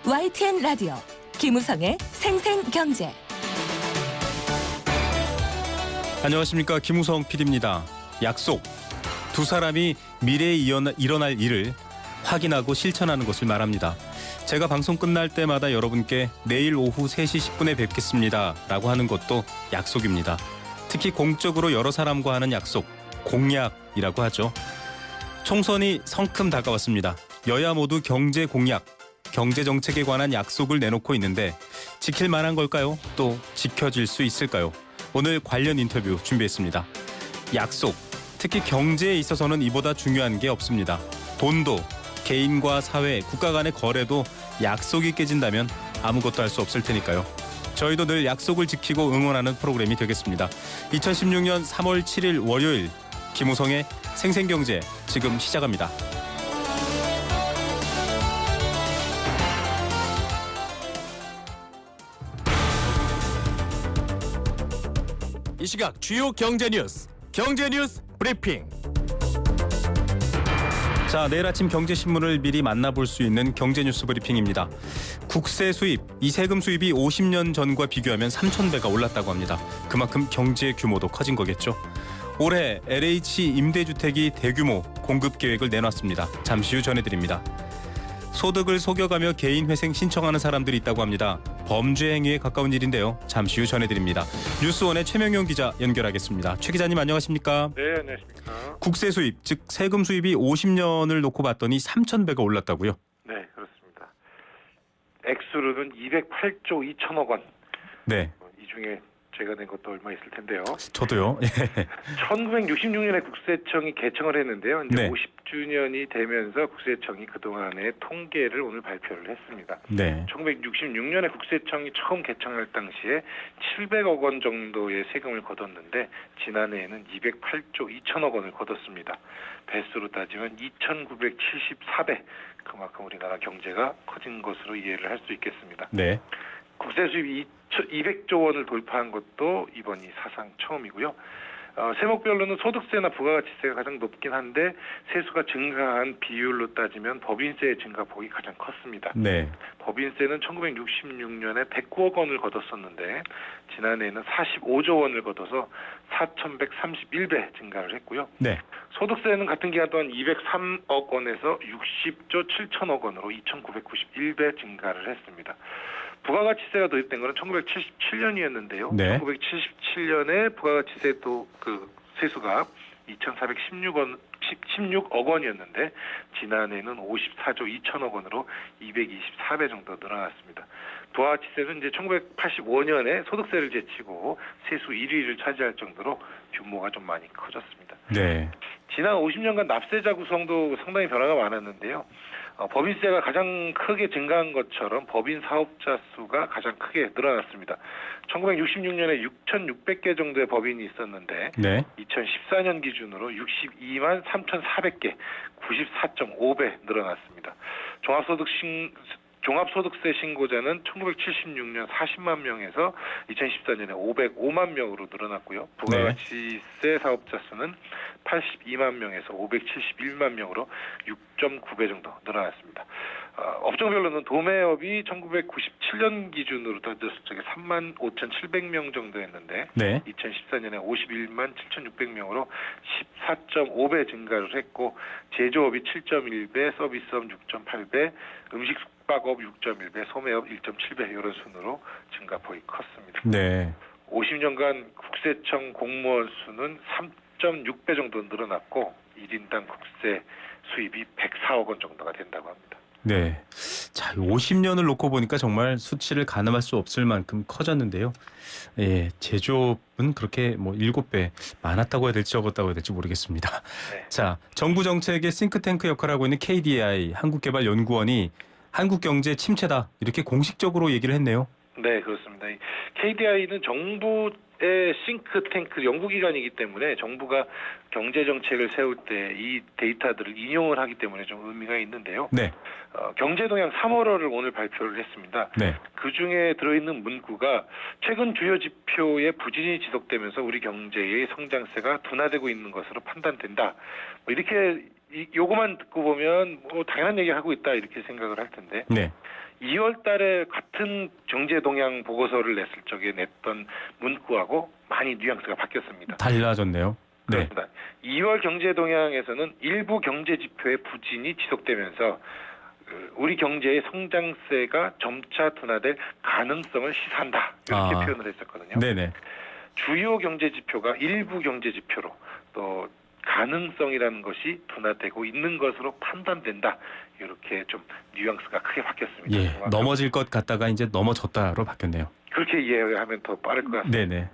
YTN 라디오 김우성의 생생경제. 안녕하십니까, 김우성 PD입니다. 약속. 두 사람이 미래에 일어날 일을 확인하고 실천하는 것을 말합니다. 제가 방송 끝날 때마다 여러분께 내일 오후 3시 10분에 뵙겠습니다 라고 하는 것도 약속입니다. 특히 공적으로 여러 사람과 하는 약속, 공약이라고 하죠. 총선이 성큼 다가왔습니다. 여야 모두 경제 공약, 경제 정책에 관한 약속을 내놓고 있는데 지킬 만한 걸까요? 또 지켜질 수 있을까요? 오늘 관련 인터뷰 준비했습니다. 약속, 특히 경제에 있어서는 이보다 중요한 게 없습니다. 돈도, 개인과 사회, 국가 간의 거래도 약속이 깨진다면 아무것도 할 수 없을 테니까요. 저희도 늘 약속을 지키고 응원하는 프로그램이 되겠습니다. 2016년 3월 7일 월요일, 김우성의 생생경제 지금 시작합니다. 이 시각 주요 경제 뉴스 브리핑. 자, 내일 아침 경제신문을 미리 만나볼 수 있는 경제뉴스 브리핑입니다. 국세 수입, 이 세금 수입이 50년 전과 비교하면 3,000배가 올랐다고 합니다. 그만큼 경제 규모도 커진 거겠죠. 올해 LH 임대주택이 대규모 공급 계획을 내놨습니다. 잠시 후 전해드립니다. 소득을 속여가며 개인회생 신청하는 사람들이 있다고 합니다. 범죄 행위에 가까운 일인데요. 잠시 후 전해드립니다. 뉴스원의 최명용 기자 연결하겠습니다. 최 기자님 안녕하십니까? 네, 안녕하십니까. 국세 수입, 즉 세금 수입이 50년을 놓고 봤더니 3,000배가 올랐다고요? 네, 그렇습니다. 액수로는 208조 2천억 원. 네, 이 중에 제가 낸 것도 얼마 있을 텐데요. 저도요. 1966년에 국세청이 개청을 했는데요. 이제 네. 50주년이 되면서 국세청이 그동안의 통계를 오늘 발표를 했습니다. 네. 1966년에 국세청이 처음 개청할 당시에 700억 원 정도의 세금을 거뒀는데 지난해에는 208조 2천억 원을 거뒀습니다. 배수로 따지면 2,974배. 그만큼 우리나라 경제가 커진 것으로 이해를 할 수 있겠습니다. 네. 국세 수입이 200조 원을 돌파한 것도 이번이 사상 처음이고요. 세목별로는 소득세나 부가가치세가 가장 높긴 한데 세수가 증가한 비율로 따지면 법인세의 증가폭이 가장 컸습니다. 네. 법인세는 1966년에 109억 원을 거뒀었는데 지난해에는 45조 원을 거둬서 4,131배 증가를 했고요. 네. 소득세는 같은 기간 동안 203억 원에서 60조 7천억 원으로 2,991배 증가를 했습니다. 부가가치세가 도입된 것은 1977년이었는데요. 네. 1977년에 부가가치세도 그 세수가 2,416억 원이었는데 지난해는 54조 2천억 원으로 224배 정도 늘어났습니다. 부가가치세는 이제 1985년에 소득세를 제치고 세수 1위를 차지할 정도로 규모가 좀 많이 커졌습니다. 네. 지난 50년간 납세자 구성도 상당히 변화가 많았는데요. 법인세가 가장 크게 증가한 것처럼 법인 사업자 수가 가장 크게 늘어났습니다. 1966년에 6,600개 정도의 법인이 있었는데 네. 2014년 기준으로 62만 3,400개, 94.5배 늘어났습니다. 종합소득세 신고자는 1976년 40만 명에서 2014년에 505만 명으로 늘어났고요. 부가가치세 사업자 수는 82만 명에서 571만 명으로 6.9배 정도 늘어났습니다. 업종별로는 도매업이 1997년 기준으로 따졌을 적에 3만 5,700명 정도였는데 네. 2014년에 51만 7,600명으로 14.5배 증가를 했고 제조업이 7.1배, 서비스업 6.8배, 음식 숙박업 6.1배, 소매업 1.7배 이런 순으로 증가폭이 컸습니다. 네. 50년간 국세청 공무원 수는 3.6배 정도 늘어났고 1인당 국세 수입이 104억 원 정도가 된다고 합니다. 네. 자, 50년을 놓고 보니까 정말 수치를 가늠할 수 없을 만큼 커졌는데요. 예, 제조업은 그렇게 뭐 7배 많았다고 해야 될지 적었다고 해야 될지 모르겠습니다. 네. 자, 정부 정책의 싱크탱크 역할을 하고 있는 KDI 한국개발연구원이 한국 경제 침체다 이렇게 공식적으로 얘기를 했네요. 네, 그렇습니다. KDI는 정부의 싱크탱크 연구기관이기 때문에 정부가 경제정책을 세울 때 이 데이터들을 인용을 하기 때문에 좀 의미가 있는데요. 네. 경제동향 3월호를 오늘 발표를 했습니다. 네. 그중에 들어있는 문구가 최근 주요 지표의 부진이 지속되면서 우리 경제의 성장세가 둔화되고 있는 것으로 판단된다. 뭐 이렇게 요거만 듣고 보면 뭐 당연한 얘기를 하고 있다 이렇게 생각을 할 텐데 네. 2월 달에 같은 경제 동향 보고서를 냈을 적에 냈던 문구하고 많이 뉘앙스가 바뀌었습니다. 달라졌네요. 네. 그렇습니다. 2월 경제 동향에서는 일부 경제 지표의 부진이 지속되면서 우리 경제의 성장세가 점차 둔화될 가능성을 시사한다. 이렇게 표현을 했었거든요. 네네. 주요 경제 지표가 일부 경제 지표로 또 가능성이라는 것이 둔화되고 있는 것으로 판단된다. 이렇게 좀 뉘앙스가 크게 바뀌었습니다. 예, 넘어질 것 같다가 이제 넘어졌다로 바뀌었네요. 그렇게 이해하면 더 빠를 것 같습니다. 네네.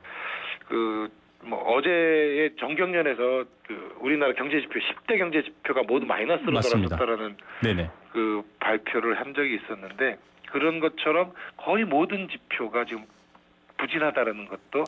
어제의 정경련에서 우리나라 경제 지표 10대 경제 지표가 모두 마이너스로 맞습니다. 돌아섰다라는 네네. 발표를 한 적이 있었는데 그런 것처럼 거의 모든 지표가 지금 부진하다라는 것도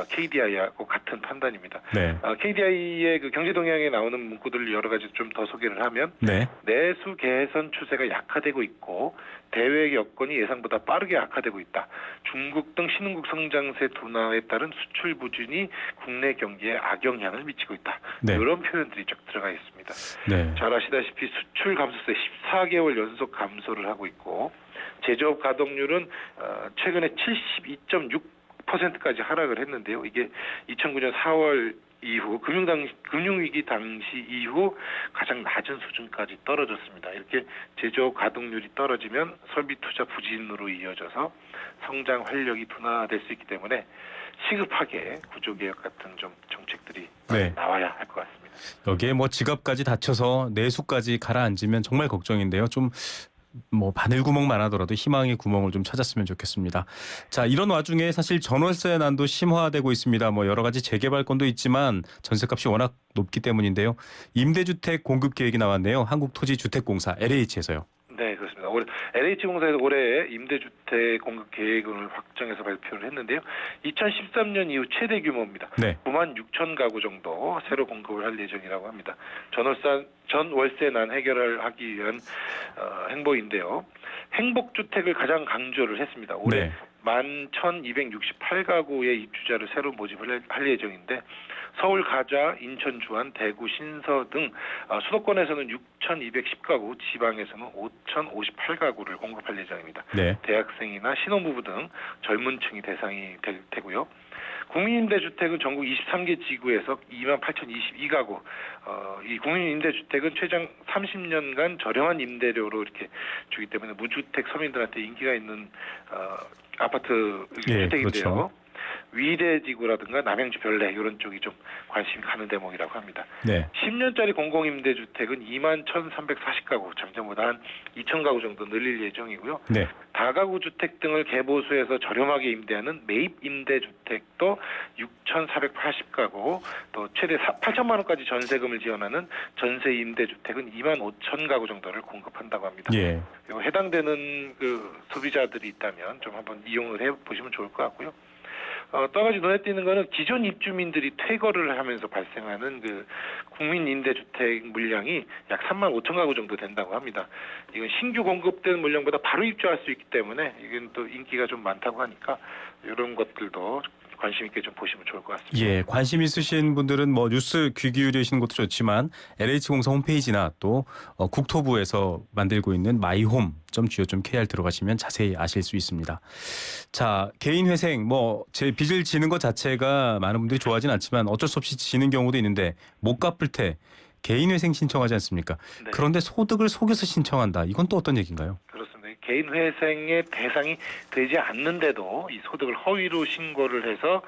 KDI하고 같은 판단입니다. 네. KDI의 경제 동향에 나오는 문구들을 여러 가지 좀 더 소개를 하면 네. 내수 개선 추세가 약화되고 있고 대외 여건이 예상보다 빠르게 악화되고 있다. 중국 등 신흥국 성장세 둔화에 따른 수출 부진이 국내 경기에 악영향을 미치고 있다. 네. 이런 표현들이 쭉 들어가 있습니다. 네. 잘 아시다시피 수출 감소세 14개월 연속 감소를 하고 있고 제조업 가동률은 최근에 72.6%까지 하락을 했는데요. 이게 2009년 4월 이후 금융위기 당시 이후 가장 낮은 수준까지 떨어졌습니다. 이렇게 제조업 가동률이 떨어지면 설비 투자 부진으로 이어져서 성장 활력이 둔화될 수 있기 때문에 시급하게 구조개혁 같은 좀 정책들이 네. 나와야 할 것 같습니다. 여기에 뭐 지갑까지 닫혀서 내수까지 가라앉으면 정말 걱정인데요. 좀 바늘구멍만 하더라도 희망의 구멍을 좀 찾았으면 좋겠습니다. 자, 이런 와중에 사실 전월세 난도 심화되고 있습니다. 여러 가지 재개발건도 있지만 전세값이 워낙 높기 때문인데요. 임대주택 공급 계획이 나왔네요. 한국토지주택공사 LH에서요. 네, 그렇습니다. 올해 LH공사에서 올해 임대주택 공급 계획을 확정해서 발표를 했는데요. 2013년 이후 최대 규모입니다. 네. 9만 6천 가구 정도 새로 공급을 할 예정이라고 합니다. 전월세난 해결을 하기 위한 행보인데요. 행복주택을 가장 강조를 했습니다. 올해 네. 11,268가구의 입주자를 새로 모집을 할 예정인데 서울, 가자, 인천, 주안, 대구, 신서 등 수도권에서는 6,210가구, 지방에서는 5,058가구를 공급할 예정입니다. 네. 대학생이나 신혼부부 등 젊은 층이 대상이 될 테고요. 국민임대주택은 전국 23개 지구에서 28,022가구. 이 국민임대주택은 최장 30년간 저렴한 임대료로 이렇게 주기 때문에 무주택 서민들한테 인기가 있는 아파트 예, 주택인데요. 그렇죠. 위대지구라든가 남양주 별내 이런 쪽이 좀 관심이 가는 대목이라고 합니다. 네. 10년짜리 공공임대주택은 21,340가구, 작년보다 한 2,000가구 정도 늘릴 예정이고요. 네. 다가구 주택 등을 개보수해서 저렴하게 임대하는 매입 임대주택도 6,480가구, 또 최대 8천만 원까지 전세금을 지원하는 전세 임대주택은 25,000가구 정도를 공급한다고 합니다. 예. 해당되는 소비자들이 있다면 좀 한번 이용을 해보시면 좋을 것 같고요. 또 한 가지 눈에 띄는 거는 기존 입주민들이 퇴거를 하면서 발생하는 국민 임대주택 물량이 약 3만 5천 가구 정도 된다고 합니다. 이건 신규 공급된 물량보다 바로 입주할 수 있기 때문에 이건 또 인기가 좀 많다고 하니까 이런 것들도 관심 있게 좀 보시면 좋을 것 같습니다. 예, 관심 있으신 분들은 뉴스 귀 기울이시는 것도 좋지만 LH공사 홈페이지나 또 국토부에서 만들고 있는 myhome.go.kr 들어가시면 자세히 아실 수 있습니다. 자, 개인 회생 제 빚을 지는 것 자체가 많은 분들이 좋아하진 않지만 어쩔 수 없이 지는 경우도 있는데 못 갚을 때 개인 회생 신청하지 않습니까? 네. 그런데 소득을 속여서 신청한다. 이건 또 어떤 얘기인가요? 그렇습니다. 개인 회생의 대상이 되지 않는데도 이 소득을 허위로 신고를 해서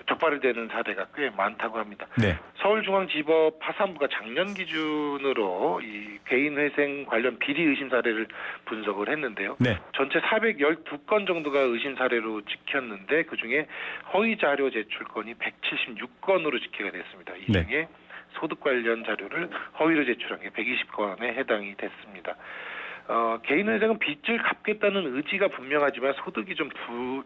적발이 되는 사례가 꽤 많다고 합니다. 네. 서울중앙지법 파산부가 작년 기준으로 이 개인 회생 관련 비리 의심 사례를 분석을 했는데요. 네. 전체 412건 정도가 의심 사례로 찍혔는데 그중에 허위 자료 제출 건이 176건으로 집계가 됐습니다. 이 중에 네. 소득 관련 자료를 허위로 제출한 게 120건에 해당이 됐습니다. 개인 회생은 빚을 갚겠다는 의지가 분명하지만 소득이 좀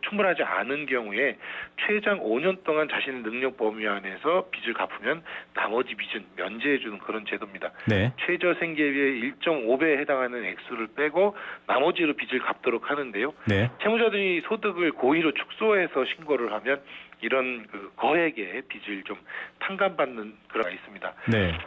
충분하지 않은 경우에 최장 5년 동안 자신의 능력 범위 안에서 빚을 갚으면 나머지 빚은 면제해주는 그런 제도입니다. 네. 최저 생계비의 1.5배에 해당하는 액수를 빼고 나머지로 빚을 갚도록 하는데요. 네. 채무자들이 소득을 고의로 축소해서 신고를 하면 이런 그 거액의 빚을 좀 탕감받는 그런 게 있습니다. 네.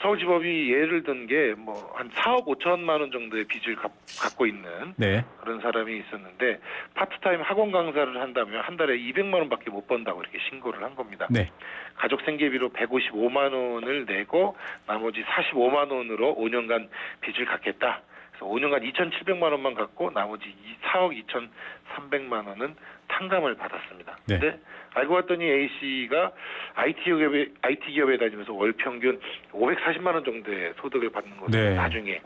서울지법이 예를 든 게 뭐 한 4억 5천만 원 정도의 빚을 갖고 있는 네. 그런 사람이 있었는데 파트타임 학원 강사를 한다면 한 달에 200만 원밖에 못 번다고 이렇게 신고를 한 겁니다. 네. 가족 생계비로 155만 원을 내고 나머지 45만 원으로 5년간 빚을 갚겠다. 그래서 5년간 2,700만 원만 갖고 나머지 4억 2,300만 원은 탕감을 받았습니다. 네. 근데 알고 봤더니 A 씨가 IT 기업에 다니면서 월 평균 540만 원 정도의 소득을 받는 것으로 네. 나중에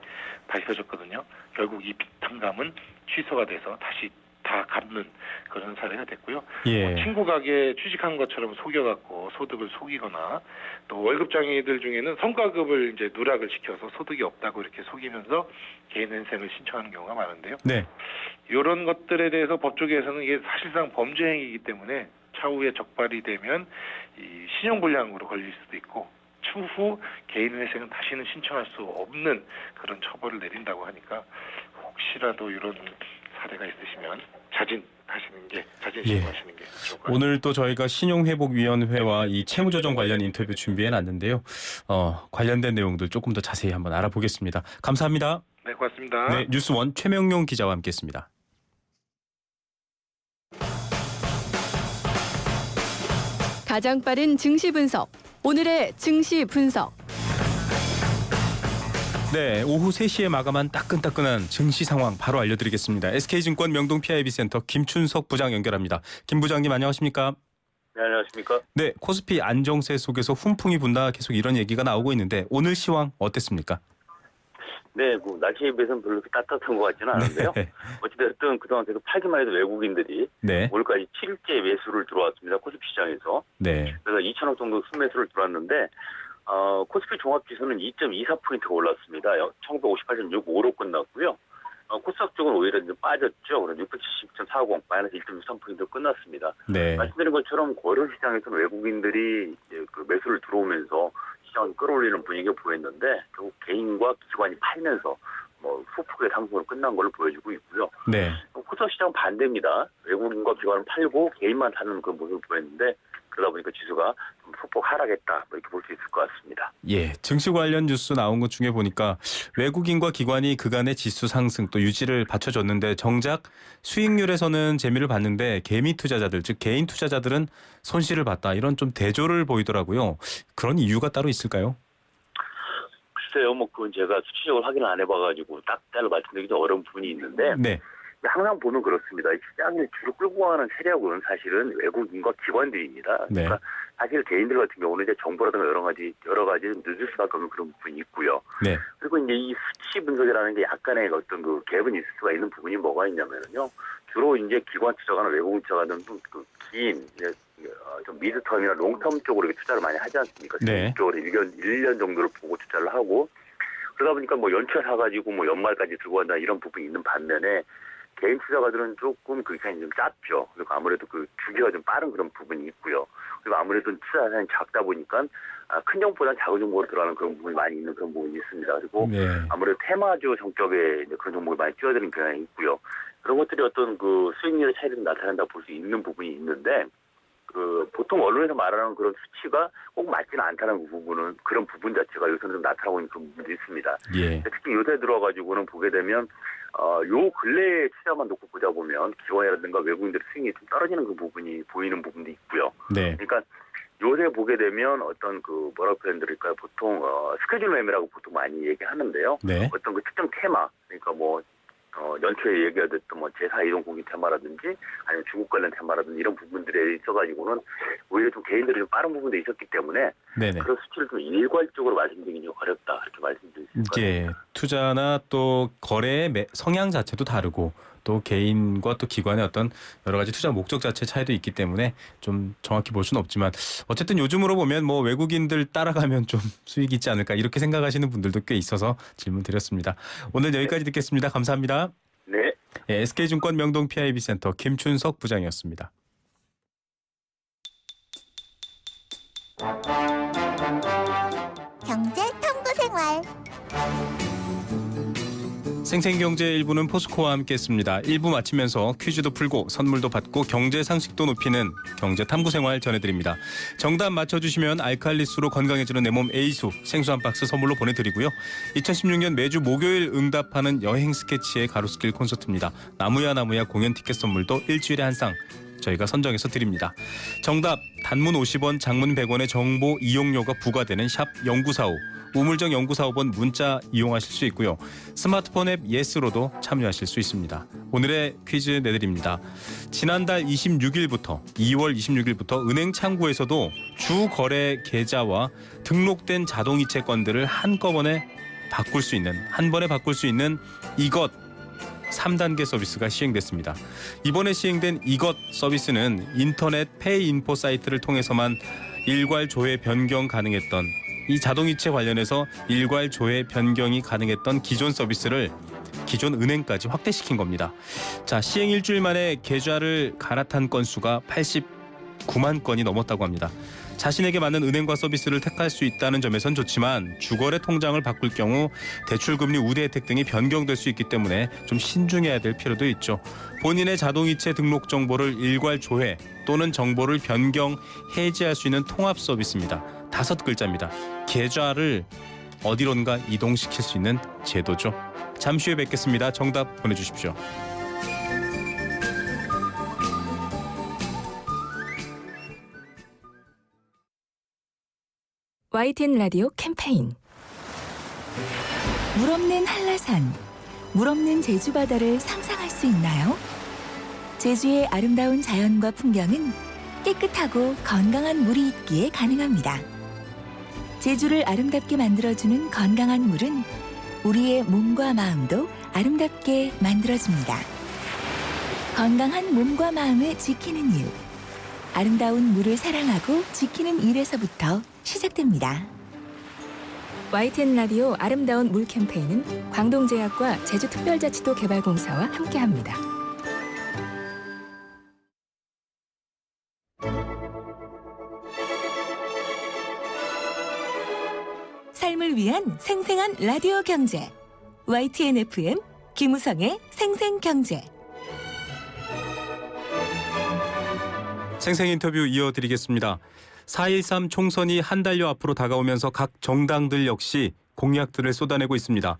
밝혀졌거든요. 결국 이 빚 탕감은 취소가 돼서 다시 다 갚는 그런 사례가 됐고요. 예. 친구 가게 취직한 것처럼 속여갖고 소득을 속이거나 또 월급장애들 중에는 성과급을 이제 누락을 시켜서 소득이 없다고 이렇게 속이면서 개인회생을 신청하는 경우가 많은데요. 네. 이런 것들에 대해서 법조계에서는 이게 사실상 범죄 행위이기 때문에 차후에 적발이 되면 이 신용불량으로 걸릴 수도 있고 추후 개인회생은 다시는 신청할 수 없는 그런 처벌을 내린다고 하니까 혹시라도 이런 사례가 있으시면 자진 신고하시는 게 좋을 것 같습니다. 오늘 또 저희가 신용회복위원회와 이 채무조정 관련 인터뷰 준비해놨는데요. 관련된 내용들 조금 더 자세히 한번 알아보겠습니다. 감사합니다. 네, 고맙습니다. 네, 뉴스원 최명용 기자와 함께했습니다. 가장 빠른 증시 분석. 오늘의 증시 분석. 네, 오후 3시에 마감한 따끈따끈한 증시 상황 바로 알려드리겠습니다. SK증권 명동 PIB센터 김춘석 부장 연결합니다. 김 부장님 안녕하십니까? 네, 안녕하십니까? 네, 코스피 안정세 속에서 훈풍이 분다 계속 이런 얘기가 나오고 있는데 오늘 시황 어땠습니까? 네, 뭐 날씨에 비해서는 별로 그렇게 따뜻한 것 같지는 않은데요. 네. 어찌됐든 그동안 계속 팔기만 해도 외국인들이 네, 오늘까지 7일째 매수를 들어왔습니다. 코스피 시장에서. 네, 그래서 2천억 정도 순매수를 들어왔는데 코스피 종합지수는 2.24포인트가 올랐습니다. 1958.65로 끝났고요. 코스닥 쪽은 오히려 좀 빠졌죠. 그래서 670.40 마이너스 1.63포인트로 끝났습니다. 네, 말씀드린 것처럼 거래 시장에서는 외국인들이 이제 그 매수를 들어오면서 시장을 끌어올리는 분위기가 보였는데 결국 개인과 기관이 팔면서 뭐 소폭의 상승으로 끝난 걸로 보여지고 있고요. 네. 코스닥 시장은 반대입니다. 외국인과 기관은 팔고 개인만 사는 그런 모습을 보였는데 그러다 보니까 지수가 좀 소폭 하락했다 뭐 이렇게 볼 수 있을 것 같습니다. 예, 증시 관련 뉴스 나온 것 중에 보니까 외국인과 기관이 그간의 지수 상승 또 유지를 받쳐줬는데 정작 수익률에서는 재미를 봤는데 개미 투자자들 즉 개인 투자자들은 손실을 봤다 이런 좀 대조를 보이더라고요. 그런 이유가 따로 있을까요? 글쎄요, 뭐 그건 제가 수치적으로 확인을 안 해봐가지고 딱 잘라 말씀드리기 좀 어려운 부분이 있는데 네, 항상 보면 그렇습니다. 시장을 주로 끌고 가는 세력은 사실은 외국인과 기관들입니다. 네. 그러니까 사실 개인들 같은 경우는 이제 정보라든가 여러 가지 늦을 수밖에 없는 그런 부분이 있고요. 네, 그리고 이제 이 수치 분석이라는 게 약간의 어떤 그 갭은 있을 수가 있는 부분이 뭐가 있냐면요. 주로 이제 기관 투자가나 외국인 투자가는 좀 미드텀이나 롱텀 쪽으로 이렇게 투자를 많이 하지 않습니까? 네. 쪽으로 1년 정도를 보고 투자를 하고 그러다 보니까 뭐 연초에 사가지고 뭐 연말까지 들고 간다 이런 부분이 있는 반면에 개인 투자가들은 조금 그 시간이 좀 짧죠. 그리고 아무래도 그 주기가 좀 빠른 그런 부분이 있고요. 그리고 아무래도 투자 자산이 작다 보니까 큰 종목보다 작은 종목으로 들어가는 그런 부분이 많이 있는 그런 부분이 있습니다. 그리고 네, 아무래도 테마주 성격의 그런 종목을 많이 뛰어드는 경향이 있고요. 그런 것들이 어떤 그 수익률의 차이를 나타낸다 볼 수 있는 부분이 있는데 그 보통 언론에서 말하는 그런 수치가 꼭 맞지는 않다는 부분은 그런 부분 자체가 요새는 좀 나타나고 있는 그런 부분도 있습니다. 예, 특히 요새 들어가지고는 보게 되면 요 근래의 투자만 놓고 보자 보면 기관이라든가 외국인들의 수익이 좀 떨어지는 그 부분이 보이는 부분도 있고요. 네, 그러니까 요새 보게 되면 어떤 그 뭐라고 표현드릴까요? 보통 스케줄 매매라고 보통 많이 얘기하는데요. 네, 어떤 그 특정 테마, 그러니까 뭐 연초에 얘기가 됐던 뭐 제사 이동 공기 테마라든지 아니면 중국 관련 테마라든지 이런 부분들에 있어가지고는 오히려 좀 개인들이 좀 빠른 부분도 있었기 때문에 네네. 그런 수치를 좀 일괄적으로 말씀드리기 좀 어렵다 이렇게 말씀드릴 수 있을 것 같습니다. 예, 투자나 또 거래의 성향 자체도 다르고 또 개인과 또 기관의 어떤 여러 가지 투자 목적 자체 차이도 있기 때문에 좀 정확히 볼 수는 없지만 어쨌든 요즘으로 보면 뭐 외국인들 따라가면 좀 수익이 있지 않을까 이렇게 생각하시는 분들도 꽤 있어서 질문 드렸습니다. 오늘 여기까지 듣겠습니다. 감사합니다. 네. 예, SK증권 명동 PIB센터 김춘석 부장이었습니다. 경제 탐구 생활 생생경제 1부는 포스코와 함께했습니다. 1부 마치면서 퀴즈도 풀고 선물도 받고 경제 상식도 높이는 경제 탐구 생활 전해드립니다. 정답 맞춰주시면 알칼리수로 건강해지는 내 몸 에이수 생수 한 박스 선물로 보내드리고요. 2016년 매주 목요일 응답하는 여행 스케치의 가로수길 콘서트입니다. 나무야 나무야 공연 티켓 선물도 일주일에 한 쌍 저희가 선정해서 드립니다. 정답 단문 50원 장문 100원의 정보 이용료가 부과되는 샵 0945 우물정 0945번 문자 이용하실 수 있고요. 스마트폰 앱 예스로도 참여하실 수 있습니다. 오늘의 퀴즈 내드립니다. 지난달 26일부터 2월 26일부터 은행 창구에서도 주 거래 계좌와 등록된 자동이체권들을 한꺼번에 바꿀 수 있는 한 번에 바꿀 수 있는 이것 3단계 서비스가 시행됐습니다. 이번에 시행된 이것 서비스는 인터넷 페이인포 사이트를 통해서만 일괄 조회 변경 가능했던 이 자동이체 관련해서 일괄 조회 변경이 가능했던 기존 서비스를 기존 은행까지 확대시킨 겁니다. 자, 시행 일주일 만에 계좌를 갈아탄 건수가 89만 건이 넘었다고 합니다. 자신에게 맞는 은행과 서비스를 택할 수 있다는 점에선 좋지만 주거래 통장을 바꿀 경우 대출금리 우대 혜택 등이 변경될 수 있기 때문에 좀 신중해야 될 필요도 있죠. 본인의 자동이체 등록 정보를 일괄 조회 또는 정보를 변경, 해지할 수 있는 통합 서비스입니다. 5글자입니다. 계좌를 어디론가 이동시킬 수 있는 제도죠. 잠시 후에 뵙겠습니다. 정답 보내주십시오. YTN 라디오 캠페인 물 없는 한라산, 물 없는 제주 바다를 상상할 수 있나요? 제주의 아름다운 자연과 풍경은 깨끗하고 건강한 물이 있기에 가능합니다. 제주를 아름답게 만들어주는 건강한 물은 우리의 몸과 마음도 아름답게 만들어줍니다. 건강한 몸과 마음을 지키는 일, 아름다운 물을 사랑하고 지키는 일에서부터 시작됩니다. YTN 라디오 아름다운 물 캠페인은 광동제약과 제주특별자치도 개발공사와 함께합니다. 삶을 위한 생생한 라디오 경제 YTN FM 김우성의 생생경제. 생생 인터뷰 이어드리겠습니다. 4.13 총선이 한 달여 앞으로 다가오면서 각 정당들 역시 공약들을 쏟아내고 있습니다.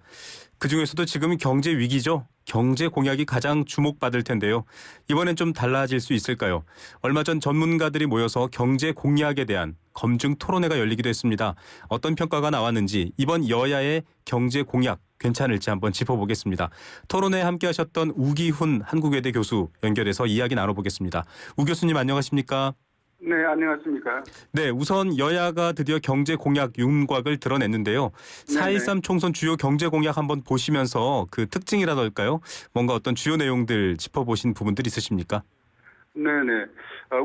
그중에서도 지금 경제 위기죠. 경제 공약이 가장 주목받을 텐데요. 이번엔 좀 달라질 수 있을까요? 얼마 전 전문가들이 모여서 경제 공약에 대한 검증 토론회가 열리기도 했습니다. 어떤 평가가 나왔는지 이번 여야의 경제 공약 괜찮을지 한번 짚어보겠습니다. 토론회에 함께하셨던 우기훈 한국외대 교수 연결해서 이야기 나눠보겠습니다. 우 교수님 안녕하십니까? 네, 안녕하십니까. 네, 우선 여야가 드디어 경제 공약 윤곽을 드러냈는데요. 4.13 총선 주요 경제 공약 한번 보시면서 그 특징이라던가요? 뭔가 어떤 주요 내용들 짚어보신 부분들 있으십니까? 네네.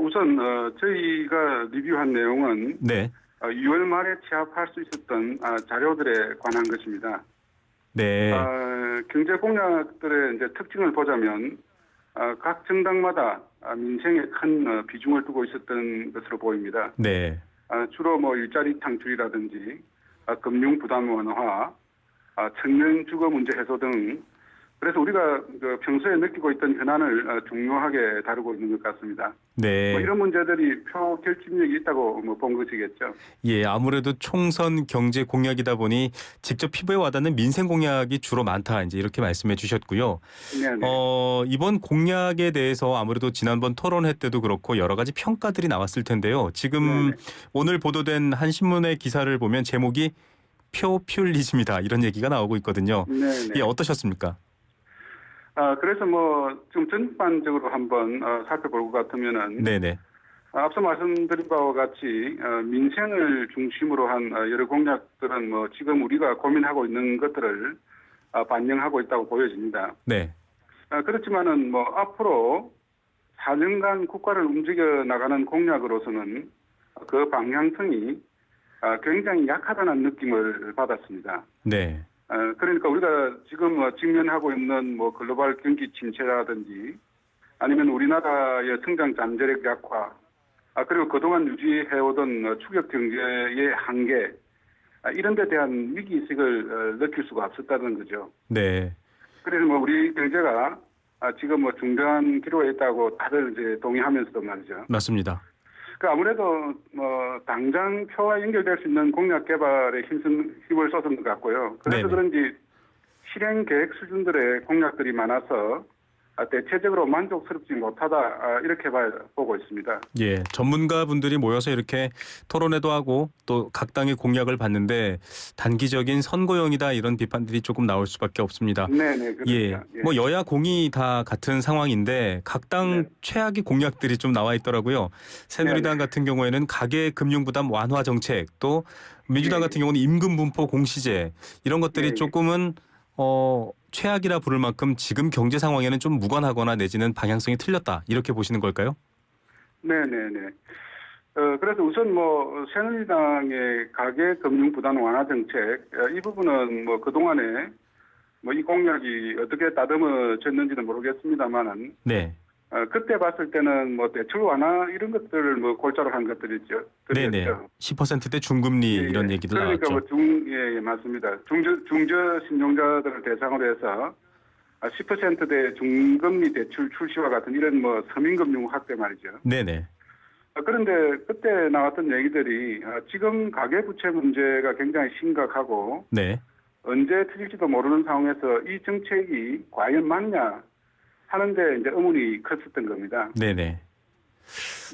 우선 저희가 리뷰한 내용은 네. 6월 말에 취합할 수 있었던 자료들에 관한 것입니다. 네. 경제 공약들의 이제 특징을 보자면 각 정당마다 민생에 큰 비중을 두고 있었던 것으로 보입니다. 네. 주로 뭐 일자리 창출이라든지 금융 부담 완화, 청년 주거 문제 해소 등 그래서 우리가 평소에 느끼고 있던 현안을 중요하게 다루고 있는 것 같습니다. 네. 뭐 이런 문제들이 표 결집력이 있다고 본 것이겠죠. 예, 아무래도 총선 경제 공약이다 보니 직접 피부에 와닿는 민생 공약이 주로 많다 이제 이렇게 말씀해 주셨고요. 네네. 이번 공약에 대해서 아무래도 지난번 토론회 때도 그렇고 여러 가지 평가들이 나왔을 텐데요. 지금 네네. 오늘 보도된 한 신문의 기사를 보면 제목이 표퓰리즘이다 이런 얘기가 나오고 있거든요. 네네. 예, 어떠셨습니까? 그래서 좀 전반적으로 한번 살펴볼 것 같으면은 네네. 앞서 말씀드린 바와 같이 민생을 중심으로 한 여러 공약들은 지금 우리가 고민하고 있는 것들을 반영하고 있다고 보여집니다. 네. 그렇지만은 앞으로 4년간 국가를 움직여 나가는 공약으로서는 그 방향성이 굉장히 약하다는 느낌을 받았습니다. 네. 그러니까 우리가 지금 직면하고 있는 글로벌 경기 침체라든지 아니면 우리나라의 성장 잠재력 약화, 그리고 그동안 유지해오던 추격 경제의 한계, 이런 데 대한 위기의식을 느낄 수가 없었다는 거죠. 네. 그래서 뭐 우리 경제가 지금 뭐 중대한 기로에 있다고 다들 이제 동의하면서도 말이죠. 맞습니다. 그 아무래도 뭐 당장 표와 연결될 수 있는 공약 개발에 힘을 쏟은 것 같고요. 그래서 네네. 그런지 실행 계획 수준들의 공약들이 많아서 대체적으로 만족스럽지 못하다 이렇게 보고 있습니다. 예, 전문가분들이 모여서 이렇게 토론회도 하고 또 각 당의 공약을 봤는데 단기적인 선거용이다 이런 비판들이 조금 나올 수밖에 없습니다. 네네 그렇습니다. 예, 예. 뭐 여야 공이 다 같은 상황인데 각 당 네. 최악의 공약들이 좀 나와 있더라고요. 새누리당 같은 경우에는 가계 금융 부담 완화 정책, 또 민주당 예. 같은 경우는 임금 분포 공시제 이런 것들이 예. 조금은 최악이라 부를 만큼 지금 경제 상황에는 좀 무관하거나 내지는 방향성이 틀렸다 이렇게 보시는 걸까요? 네네네. 그래서 우선 뭐 새누리당의 가계 금융 부담 완화 정책 이 부분은 뭐 그동안에 뭐 이 공약이 어떻게 다듬어졌는지는 모르겠습니다만은 네. 그때 봤을 때는 뭐 대출 완화 이런 것들을 뭐 골자로 한 것들이죠. 네네. 10%대 중금리 이런 얘기도 그러니까 나왔죠. 예, 맞습니다. 중저 신용자들을 대상으로 해서 10%대 중금리 대출 출시와 같은 이런 뭐 서민금융 확대 말이죠. 네네. 그런데 그때 나왔던 얘기들이 지금 가계부채 문제가 굉장히 심각하고 네. 언제 터질지도 모르는 상황에서 이 정책이 과연 맞냐 하는데 이제 의문이 컸었던 겁니다. 네네.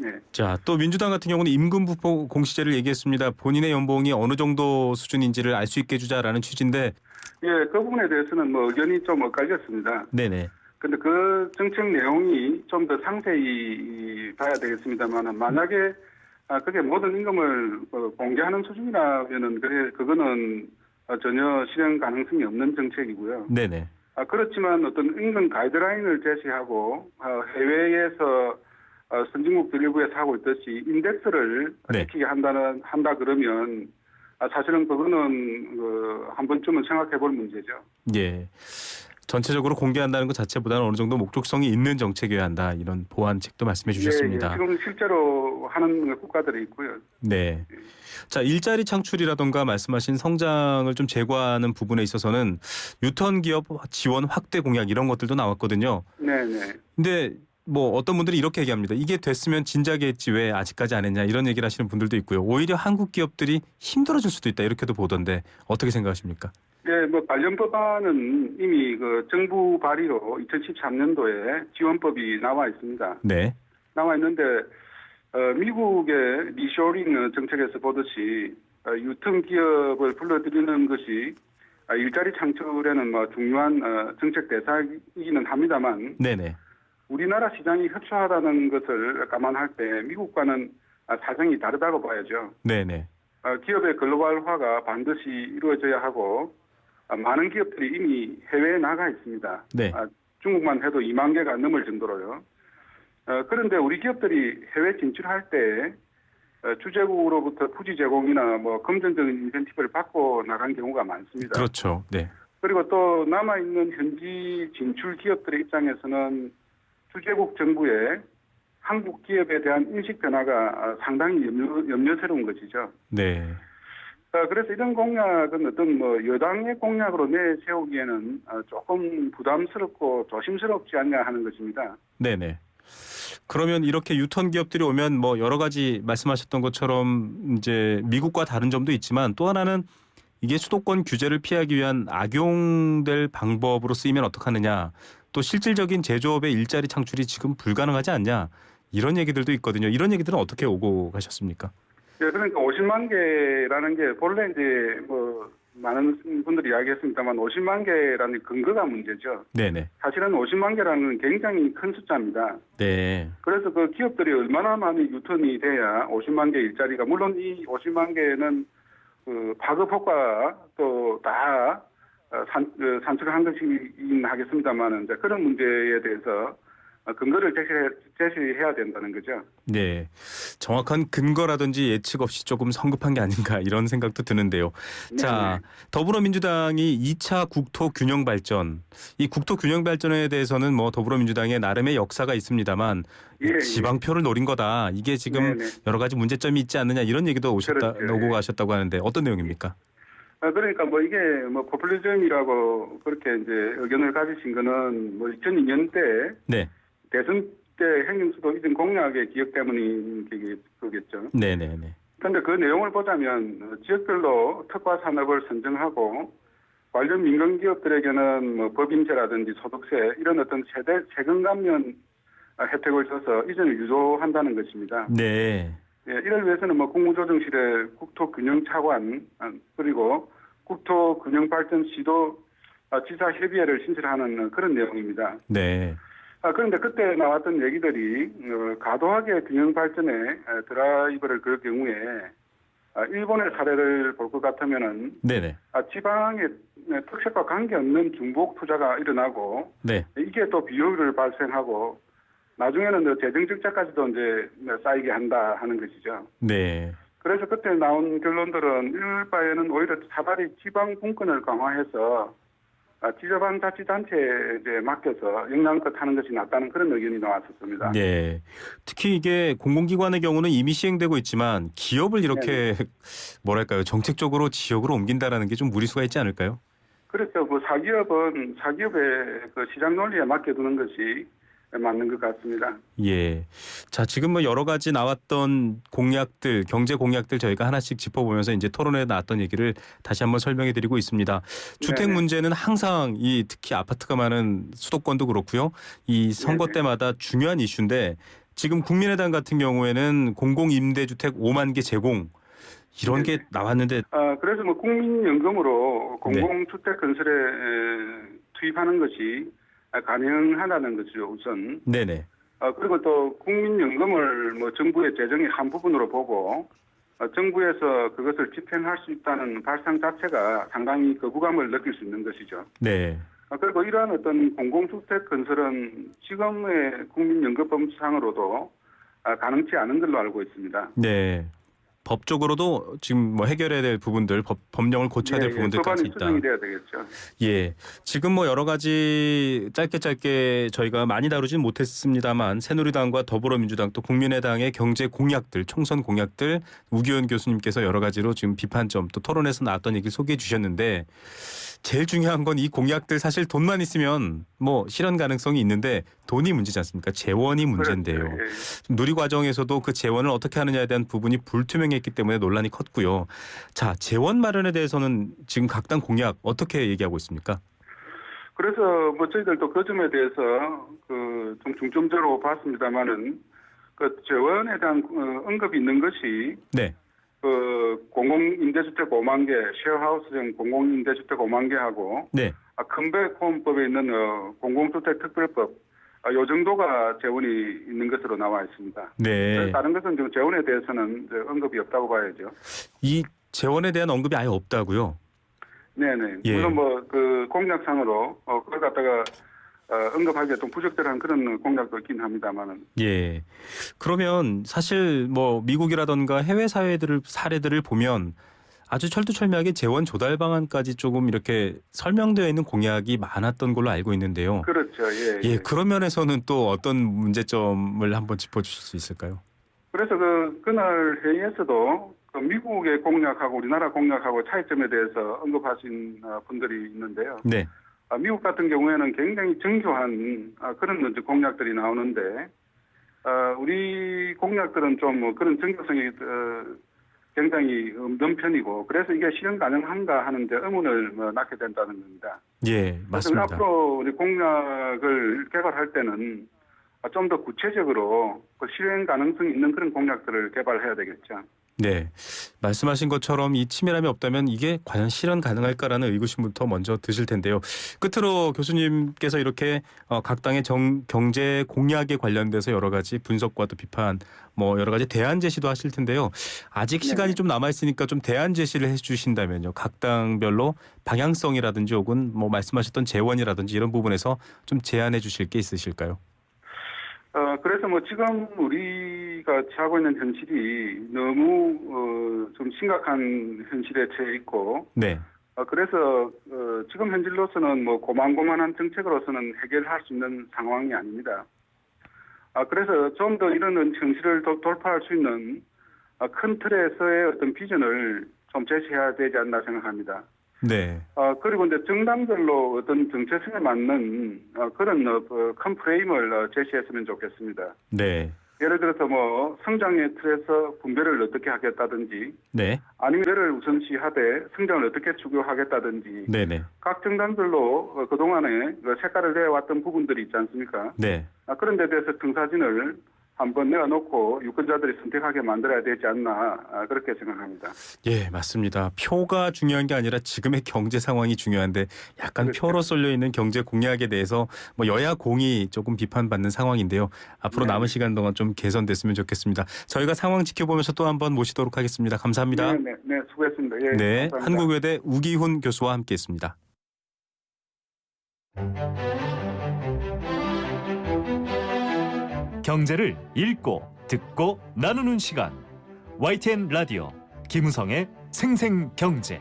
네. 자, 또 민주당 같은 경우는 임금 부포 공시제를 얘기했습니다. 본인의 연봉이 어느 정도 수준인지를 알 수 있게 해주자라는 취지인데. 예, 그 부분에 대해서는 뭐 의견이 좀 엇갈렸습니다. 네네. 근데 그 정책 내용이 좀 더 상세히 봐야 되겠습니다만 만약에 그게 모든 임금을 공개하는 수준이라면은 그거는 전혀 실행 가능성이 없는 정책이고요. 네네. 그렇지만 어떤 임금 가이드라인을 제시하고 해외에서 선진국들 일부에서 하고 있듯이 인덱스를 네. 지키게 한다 그러면 사실은 그거는 한 번쯤은 생각해 볼 문제죠. 예. 전체적으로 공개한다는 것 자체보다는 어느 정도 목적성이 있는 정책이어야 한다. 이런 보완책도 말씀해 주셨습니다. 예, 지금 실제로 하는 국가들이 있고요. 네. 자, 일자리 창출이라던가 말씀하신 성장을 좀 제고하는 부분에 있어서는 유턴 기업 지원 확대 공약 이런 것들도 나왔거든요. 네네. 근데 뭐 어떤 분들이 이렇게 얘기합니다. 이게 됐으면 진작에 했지 왜 아직까지 안 했냐 이런 얘기를 하시는 분들도 있고요. 오히려 한국 기업들이 힘들어질 수도 있다 이렇게도 보던데 어떻게 생각하십니까? 네, 뭐 관련 법안은 이미 그 정부 발의로 2013년도에 지원법이 나와 있습니다. 네. 나와 있는데 미국의 리쇼링 정책에서 보듯이 유통 기업을 불러들이는 것이 일자리 창출에는 뭐 중요한 정책 대상이기는 합니다만 네네. 우리나라 시장이 협소하다는 것을 감안할 때 미국과는 사정이 다르다고 봐야죠. 네네. 기업의 글로벌화가 반드시 이루어져야 하고 많은 기업들이 이미 해외에 나가 있습니다. 네. 중국만 해도 2만 개가 넘을 정도로요. 그런데 우리 기업들이 해외 진출할 때 주재국으로부터 부지 제공이나 뭐 금전적인 인센티브를 받고 나간 경우가 많습니다. 그렇죠. 네. 그리고 또 남아있는 현지 진출 기업들의 입장에서는 주재국 정부의 한국 기업에 대한 인식 변화가 상당히 염려스러운 것이죠. 네. 그래서 이런 공약은 어떤 뭐 여당의 공약으로 내세우기에는 조금 부담스럽고 조심스럽지 않냐 하는 것입니다. 네네. 그러면 이렇게 유턴 기업들이 오면 뭐 여러 가지 말씀하셨던 것처럼 이제 미국과 다른 점도 있지만 또 하나는 이게 수도권 규제를 피하기 위한 악용될 방법으로 쓰이면 어떡하느냐. 또 실질적인 제조업의 일자리 창출이 지금 불가능하지 않냐. 이런 얘기들도 있거든요. 이런 얘기들은 어떻게 오고 가셨습니까? 네, 그러니까 50만 개라는 게 본래 이제 뭐 많은 분들이 이야기했습니다만 50만 개라는 근거가 문제죠. 네네. 사실은 50만 개라는 굉장히 큰 숫자입니다. 네. 그래서 그 기업들이 얼마나 많이 유턴이 돼야 50만 개 일자리가 물론 이 50만 개는 그 파급 효과 또 다 산출한 것이긴 하겠습니다만은 그런 문제에 대해서 근거를 제시해야 된다는 거죠. 네. 정확한 근거라든지 예측 없이 조금 성급한 게 아닌가 이런 생각도 드는데요. 자, 더불어민주당이 2차 국토 균형 발전. 이 국토 균형 발전에 대해서는 뭐 더불어민주당의 나름의 역사가 있습니다만 지방표를 노린 거다. 이게 지금 여러 가지 문제점이 있지 않느냐 이런 얘기도 오고 가셨다고 하는데 어떤 내용입니까? 그러니까 뭐 이게 뭐 포퓰리즘이라고 그렇게 이제 의견을 가지신 거는 뭐 2002년 때 네. 대선 때 행정수도 이전 공약의 기억 때문인 거겠죠. 네네네. 그런데 그 내용을 보자면 지역별로 특화 산업을 선정하고 관련 민간 기업들에게는 뭐 법인세라든지 소득세 이런 어떤 세금 감면 혜택을 줘서 이전을 유도한다는 것입니다. 네. 예, 이를 위해서는 뭐 국무조정실의 국토균형차관 그리고 국토균형발전시도 지사 협의회를 신설하는 그런 내용입니다. 네. 그런데 그때 나왔던 얘기들이 과도하게 균형 발전에 드라이버를 걸 경우에 일본의 사례를 볼 것 같으면은 네네. 지방의 특색과 관계없는 중복 투자가 일어나고 네. 이게 또 비효율을 발생하고 나중에는 재정 적자까지도 이제 쌓이게 한다 하는 것이죠. 네. 그래서 그때 나온 결론들은 이럴 바에는 오히려 차라리 지방 분권을 강화해서 지자반자치단체에 이제 맡겨서 역량껏 하는 것이 낫다는 그런 의견이 나왔었습니다. 네. 특히 이게 공공기관의 경우는 이미 시행되고 있지만 기업을 이렇게 뭐랄까요 정책적으로 지역으로 옮긴다라는 게 좀 무리수가 있지 않을까요? 그렇죠. 뭐 사기업은 사기업의 그 시장 논리에 맡겨두는 것이 맞는 것 같습니다. 예. 자, 지금 뭐 여러 가지 나왔던 공약들, 경제 공약들 저희가 하나씩 짚어보면서 이제 토론회에 나왔던 얘기를 다시 한번 설명해 드리고 있습니다. 주택 네네. 문제는 항상 이 특히 아파트가 많은 수도권도 그렇고요. 이 선거 네네. 때마다 중요한 이슈인데 지금 국민의당 같은 경우에는 공공임대주택 5만 개 제공 이런 게 나왔는데 그래서 뭐 국민연금으로 네. 공공주택 건설에 투입하는 것이 가능하다는 것이죠, 우선. 네네. 그리고 또 국민연금을 뭐 정부의 재정의 한 부분으로 보고 정부에서 그것을 집행할 수 있다는 발상 자체가 상당히 거부감을 느낄 수 있는 것이죠. 네. 그리고 이러한 어떤 공공주택 건설은 지금의 국민연금법상으로도 가능치 않은 걸로 알고 있습니다. 네. 법적으로도 지금 뭐 해결해야 될 부분들, 법령을 고쳐야 될 부분들까지 법안이 있다. 수정이 돼야 되겠죠. 예. 지금 뭐 여러 가지 짧게 저희가 많이 다루진 못했습니다만 새누리당과 더불어민주당 또 국민의당의 경제 공약들, 총선 공약들 우기현 교수님께서 여러 가지로 지금 비판점 또 토론에서 나왔던 얘기 소개해 주셨는데 제일 중요한 건 이 공약들 사실 돈만 있으면 뭐 실현 가능성이 있는데 돈이 문제지 않습니까? 재원이 문제인데요. 그렇죠. 예. 누리 과정에서도 그 재원을 어떻게 하느냐에 대한 부분이 불투명했기 때문에 논란이 컸고요. 자, 재원 마련에 대해서는 지금 각 당 공약 어떻게 얘기하고 있습니까? 그래서 뭐 저희들도 그 점에 대해서 그 좀 중점적으로 봤습니다만은 그 재원에 대한 언급이 있는 것이 네. 그 공공임대주택 5만 개, 쉐어하우스형 공공임대주택 5만 개하고 네. 큰배호흡법에 있는 공공주택특별법 요 정도가 재원이 있는 것으로 나와 있습니다. 네. 다른 것은 좀 재원에 대해서는 이제 언급이 없다고 봐야죠. 이 재원에 대한 언급이 아예 없다고요? 네네. 예. 물론 뭐 그 공약상으로 그걸 갖다가 언급하기가 좀 부적절한 그런 공약도 있긴 합니다만은. 예. 그러면 사실 뭐 미국이라던가 해외 사례들을 보면 아주 철두철미하게 재원 조달 방안까지 조금 이렇게 설명되어 있는 공약이 많았던 걸로 알고 있는데요. 그렇죠. 예. 예, 그런 면에서는 또 어떤 문제점을 한번 짚어주실 수 있을까요? 그래서 그날 회의에서도 그 미국의 공약하고 우리나라 공약하고 차이점에 대해서 언급하신 분들이 있는데요. 네. 미국 같은 경우에는 굉장히 정교한 그런 이제 공약들이 나오는데 우리 공약들은 좀 그런 정교성이 굉장히 없는 편이고 그래서 이게 실현 가능한가 하는데 의문을 낳게 된다는 겁니다. 예, 그래서 맞습니다. 앞으로 우리 공약을 개발할 때는 좀 더 구체적으로 그 실현 가능성이 있는 그런 공약들을 개발해야 되겠죠. 네, 말씀하신 것처럼 이 치밀함이 없다면 이게 과연 실현 가능할까라는 의구심부터 먼저 드실 텐데요. 끝으로 교수님께서 이렇게 각 당의 경제 공약에 관련돼서 여러 가지 분석과 또 비판, 뭐 여러 가지 대안 제시도 하실 텐데요. 아직 시간이 좀 남아 있으니까 좀 대안 제시를 해주신다면요. 각 당별로 방향성이라든지 혹은 뭐 말씀하셨던 재원이라든지 이런 부분에서 좀 제안해 주실 게 있으실까요? 그래서 뭐 지금 우리가 처하고 있는 현실이 너무 좀 심각한 현실에 처해 있고, 네. 그래서 지금 현실로서는 뭐 고만고만한 정책으로서는 해결할 수 있는 상황이 아닙니다. 그래서 좀 더 이런 현실을 돌파할 수 있는 큰 틀에서의 어떤 비전을 좀 제시해야 되지 않나 생각합니다. 네. 그리고 이제 정당별로 어떤 정체성에 맞는 그런 큰 프레임을 제시했으면 좋겠습니다. 네. 예를 들어서 뭐 성장의 틀에서 분배를 어떻게 하겠다든지 네. 아니면 를 우선시하되 성장을 어떻게 추구하겠다든지 네네. 각 정당별로 그동안에 색깔을 내왔던 부분들이 있지 않습니까? 네. 그런 데 대해서 청사진을 한번 내어놓고 유권자들이 선택하게 만들어야 되지 않나 그렇게 생각합니다. 예, 맞습니다. 표가 중요한 게 아니라 지금의 경제 상황이 중요한데 약간 그렇죠. 표로 쏠려 있는 경제 공약에 대해서 뭐 여야 공이 조금 비판받는 상황인데요. 앞으로 네. 남은 시간 동안 좀 개선됐으면 좋겠습니다. 저희가 상황 지켜보면서 또 한번 모시도록 하겠습니다. 감사합니다. 네, 수고했습니다. 예, 네, 감사합니다. 한국외대 우기훈 교수와 함께했습니다. 경제를 읽고 듣고 나누는 시간. YTN 라디오 김우성의 생생경제.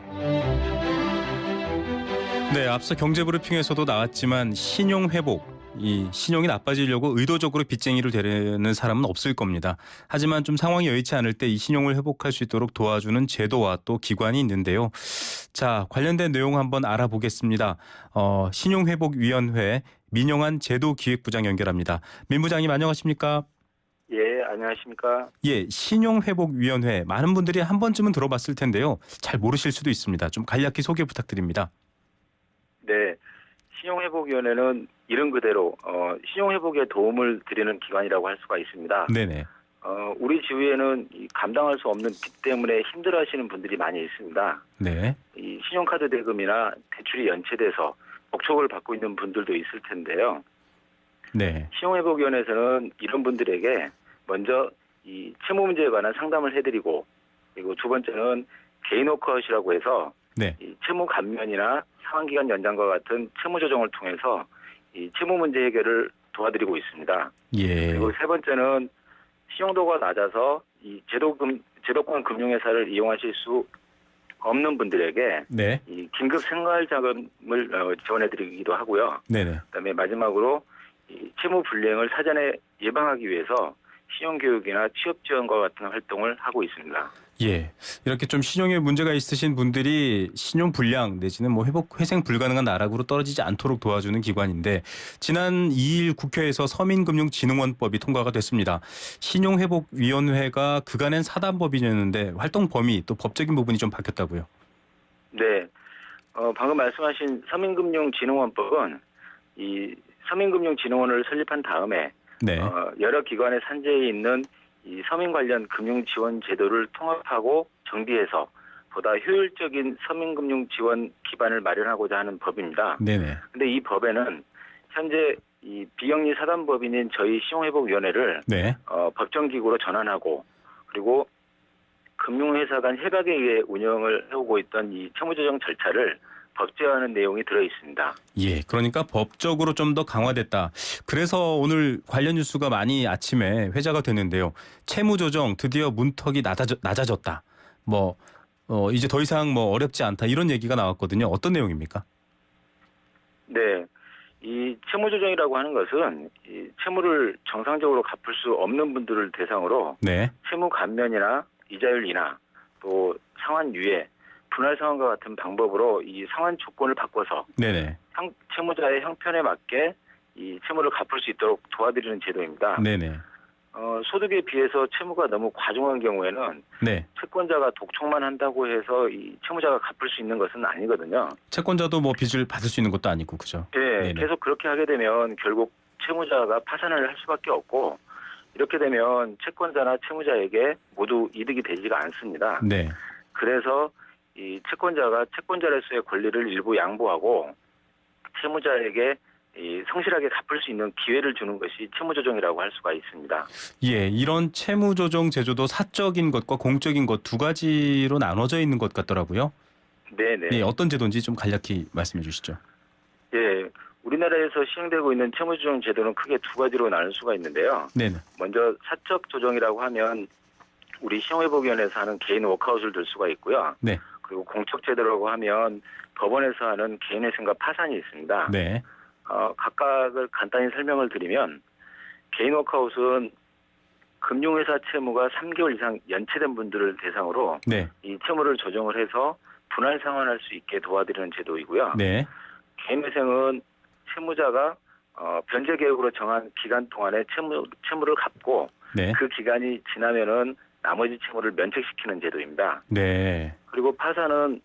네, 앞서 경제브리핑에서도 나왔지만 신용 회복, 이 신용이 나빠지려고 의도적으로 빚쟁이를 되려는 사람은 없을 겁니다. 하지만 좀 상황이 여의치 않을 때 이 신용을 회복할 수 있도록 도와주는 제도와 또 기관이 있는데요. 자, 관련된 내용 한번 알아보겠습니다. 신용회복위원회 민영환 제도기획부장 연결합니다. 민 부장님 안녕하십니까? 예, 안녕하십니까? 예, 신용회복위원회 많은 분들이 한 번쯤은 들어봤을 텐데요. 잘 모르실 수도 있습니다. 좀 간략히 소개 부탁드립니다. 네, 신용회복위원회는 이름 그대로 신용회복에 도움을 드리는 기관이라고 할 수가 있습니다. 네네. 우리 주위에는 감당할 수 없는 빚 때문에 힘들어하시는 분들이 많이 있습니다. 네. 이 신용카드 대금이나 대출이 연체돼서 억촉을 받고 있는 분들도 있을 텐데요. 네. 신용회복위원회에서는 이런 분들에게 먼저 이 채무 문제에 관한 상담을 해드리고, 그리고 두 번째는 개인 워크아웃이라고 해서 네. 이 채무 감면이나 상환기간 연장과 같은 채무 조정을 통해서 이 채무 문제 해결을 도와드리고 있습니다. 예. 그리고 세 번째는 신용도가 낮아서 이 제도권 금융회사를 이용하실 수 없는 분들에게 네. 이 긴급 생활 자금을 지원해드리기도 하고요. 네네. 그다음에 마지막으로 이 채무 불이행을 사전에 예방하기 위해서 신용교육이나 취업 지원과 같은 활동을 하고 있습니다. 예. 이렇게 좀 신용에 문제가 있으신 분들이 신용 불량 내지는 뭐 회생 불가능한 나락으로 떨어지지 않도록 도와주는 기관인데 지난 2일 국회에서 서민금융진흥원법이 통과가 됐습니다. 신용회복위원회가 그간엔 사단법인이었는데 활동 범위 또 법적인 부분이 좀 바뀌었다고요. 네. 방금 말씀하신 서민금융진흥원법은 이 서민금융진흥원을 설립한 다음에 네. 여러 기관의 산재에 있는 이 서민 관련 금융 지원 제도를 통합하고 정비해서 보다 효율적인 서민금융 지원 기반을 마련하고자 하는 법입니다. 네네. 근데 이 법에는 현재 이 비영리 사단법인인 저희 신용회복위원회를 네. 법정기구로 전환하고, 그리고 금융회사 간 협약에 의해 운영을 해오고 있던 이 채무조정 절차를 법제화하는 내용이 들어 있습니다. 예, 그러니까 법적으로 좀 더 강화됐다. 그래서 오늘 관련 뉴스가 많이 아침에 회자가 됐는데요. 채무조정 드디어 문턱이 낮아졌다. 뭐 이제 더 이상 뭐 어렵지 않다 이런 얘기가 나왔거든요. 어떤 내용입니까? 네, 이 채무조정이라고 하는 것은 이 채무를 정상적으로 갚을 수 없는 분들을 대상으로 네. 채무 감면이나 이자율 인하, 또 상환 유예, 분할 상환과 같은 방법으로 이 상환 조건을 바꿔서 네네. 채무자의 형편에 맞게 이 채무를 갚을 수 있도록 도와드리는 제도입니다. 네네. 소득에 비해서 채무가 너무 과중한 경우에는 네. 채권자가 독촉만 한다고 해서 이 채무자가 갚을 수 있는 것은 아니거든요. 채권자도 뭐 빚을 받을 수 있는 것도 아니고 그죠? 네, 네네. 계속 그렇게 하게 되면 결국 채무자가 파산을 할 수밖에 없고, 이렇게 되면 채권자나 채무자에게 모두 이득이 되지가 않습니다. 네. 그래서 이 채권자가 채권자로서의 권리를 일부 양보하고 채무자에게 이 성실하게 갚을 수 있는 기회를 주는 것이 채무조정이라고 할 수가 있습니다. 예, 이런 채무조정 제도도 사적인 것과 공적인 것 두 가지로 나눠져 있는 것 같더라고요. 네네. 예, 어떤 제도인지 좀 간략히 말씀해 주시죠. 예, 우리나라에서 시행되고 있는 채무조정 제도는 크게 두 가지로 나눌 수가 있는데요. 네네. 먼저 사적 조정이라고 하면 우리 신용회복위원회에서 하는 개인 워크아웃을 들 수가 있고요. 네. 그리고 공적 제도라고 하면 법원에서 하는 개인회생과 파산이 있습니다. 각각을 간단히 설명을 드리면, 개인 워크아웃은 금융회사 채무가 3개월 이상 연체된 분들을 대상으로 네. 이 채무를 조정을 해서 분할 상환할 수 있게 도와드리는 제도이고요. 네. 개인회생은 채무자가 변제 계획으로 정한 기간 동안에 채무를 갚고 네. 그 기간이 지나면은 나머지 채무를 면책시키는 제도입니다. 네. 그리고 파산은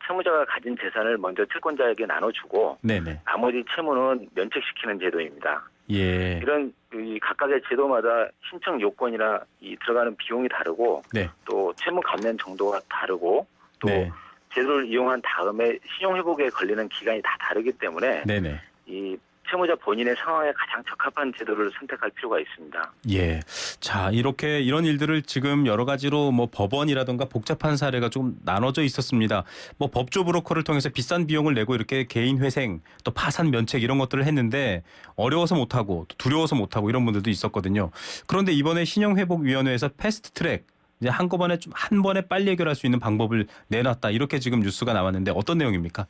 채무자가 가진 재산을 먼저 채권자에게 나눠주고 네네. 나머지 채무는 면책시키는 제도입니다. 예. 이런 이 각각의 제도마다 신청 요건이나 이 들어가는 비용이 다르고 네. 또 채무 감면 정도가 다르고 또 네. 제도를 이용한 다음에 신용 회복에 걸리는 기간이 다 다르기 때문에 네네. 이 채무자 본인의 상황에 가장 적합한 제도를 선택할 필요가 있습니다. 예. 자, 이런 일들을 지금 여러 가지로 뭐 법원이라든가 복잡한 사례가 좀 나눠져 있었습니다. 뭐 법조 브로커를 통해서 비싼 비용을 내고 이렇게 개인 회생, 또 파산 면책 이런 것들을 했는데 어려워서 못하고 또 두려워서 못하고 이런 분들도 있었거든요. 그런데 이번에 신용회복위원회에서 패스트 트랙 이제 한꺼번에 좀 한 번에 빨리 해결할 수 있는 방법을 내놨다. 이렇게 지금 뉴스가 나왔는데 어떤 내용입니까?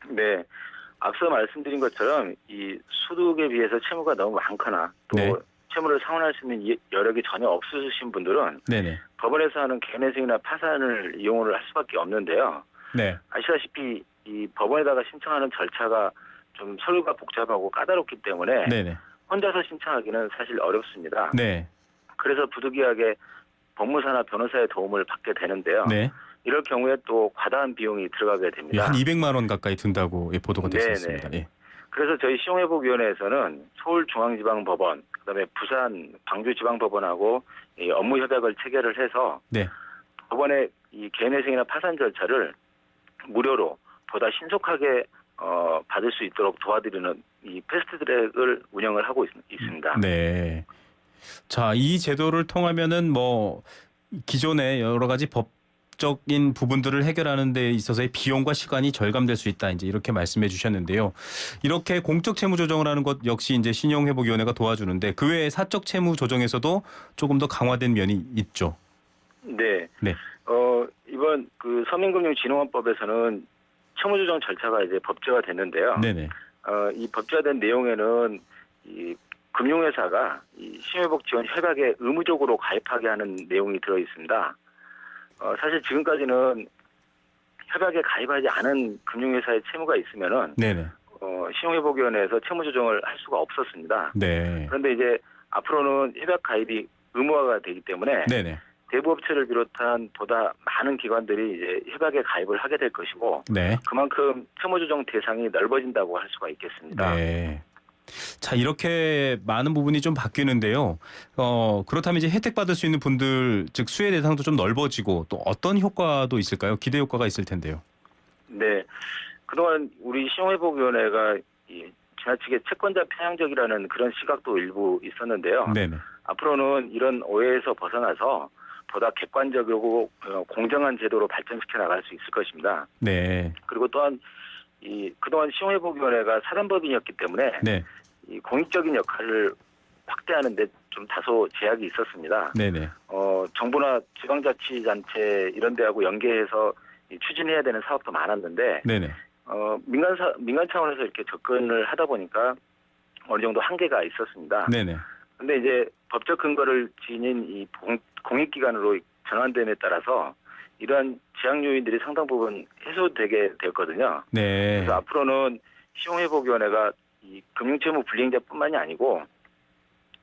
네. 앞서 말씀드린 것처럼 이 소득에 비해서 채무가 너무 많거나 또 네. 채무를 상환할 수 있는 여력이 전혀 없으신 분들은 네네. 법원에서 하는 개인회생이나 파산을 이용을 할 수밖에 없는데요. 네. 아시다시피 이 법원에다가 신청하는 절차가 좀 서류가 복잡하고 까다롭기 때문에 네네. 혼자서 신청하기는 사실 어렵습니다. 네. 그래서 부득이하게 법무사나 변호사의 도움을 받게 되는데요. 네. 이럴 경우에 또 과다한 비용이 들어가게 예, 됩니다. 한 200만 원 가까이 든다고 보도가 네네. 됐었습니다. 예. 그래서 저희 신용회복위원회에서는 서울중앙지방법원, 그다음에 부산 광주지방법원하고 이 업무 협약을 체결을 해서 네. 법원의 이 개인회생이나 파산 절차를 무료로 보다 신속하게 받을 수 있도록 도와드리는 이 패스트트랙을 운영을 하고 있습니다. 네. 자, 이 제도를 통하면은 뭐 기존의 여러 가지 법적인 부분들을 해결하는 데 있어서의 비용과 시간이 절감될 수 있다. 이제 이렇게 말씀해 주셨는데요. 이렇게 공적 채무 조정을 하는 것 역시 이제 신용회복위원회가 도와주는데 그 외에 사적 채무 조정에서도 조금 더 강화된 면이 있죠. 네. 네. 이번 그 서민금융진흥원법에서는 채무 조정 절차가 이제 법제화 됐는데요. 네네. 이 법제화된 내용에는 이 금융회사가 이 신용회복 지원 협약에 의무적으로 가입하게 하는 내용이 들어 있습니다. 사실 지금까지는 협약에 가입하지 않은 금융회사의 채무가 있으면은 네네. 신용회복위원회에서 채무 조정을 할 수가 없었습니다. 네. 그런데 이제 앞으로는 협약 가입이 의무화가 되기 때문에 네네. 대부업체를 비롯한 보다 많은 기관들이 이제 협약에 가입을 하게 될 것이고 네. 그만큼 채무 조정 대상이 넓어진다고 할 수가 있겠습니다. 네. 자, 이렇게 많은 부분이 좀 바뀌는데요. 그렇다면 이제 혜택 받을 수 있는 분들, 즉 수혜 대상도 좀 넓어지고 또 어떤 효과도 있을까요? 기대 효과가 있을 텐데요. 네. 그동안 우리 신용회복위원회가 이 지나치게 채권자 편향적이라는 그런 시각도 일부 있었는데요. 네네. 앞으로는 이런 오해에서 벗어나서 보다 객관적이고 공정한 제도로 발전시켜 나갈 수 있을 것입니다. 네. 그리고 또한 이 그동안 신용회복위원회가 사단법인이었기 때문에 네. 이 공익적인 역할을 확대하는데 좀 다소 제약이 있었습니다. 네네. 정부나 지방자치단체 이런 데하고 연계해서 추진해야 되는 사업도 많았는데 네네. 민간 차원에서 이렇게 접근을 하다 보니까 어느 정도 한계가 있었습니다. 네네. 근데 이제 법적 근거를 지닌 이 공익기관으로 전환됨에 따라서 이러한 제약 요인들이 상당 부분 해소되게 됐거든요. 네. 그래서 앞으로는 신용회복위원회가 이 금융채무 불이행자뿐만이 아니고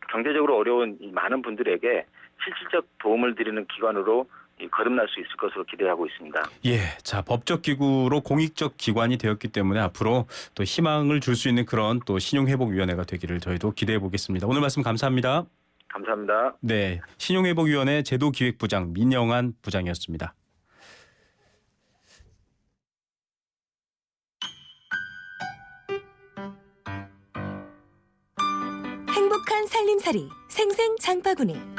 경제적으로 어려운 이 많은 분들에게 실질적 도움을 드리는 기관으로 거듭날 수 있을 것으로 기대하고 있습니다. 예, 자, 법적 기구로 공익적 기관이 되었기 때문에 앞으로 또 희망을 줄 수 있는 그런 또 신용회복위원회가 되기를 저희도 기대해 보겠습니다. 오늘 말씀 감사합니다. 감사합니다. 네, 신용회복위원회 제도기획부장 민영한 부장이었습니다. 행복한 살림살이 생생 장바구니.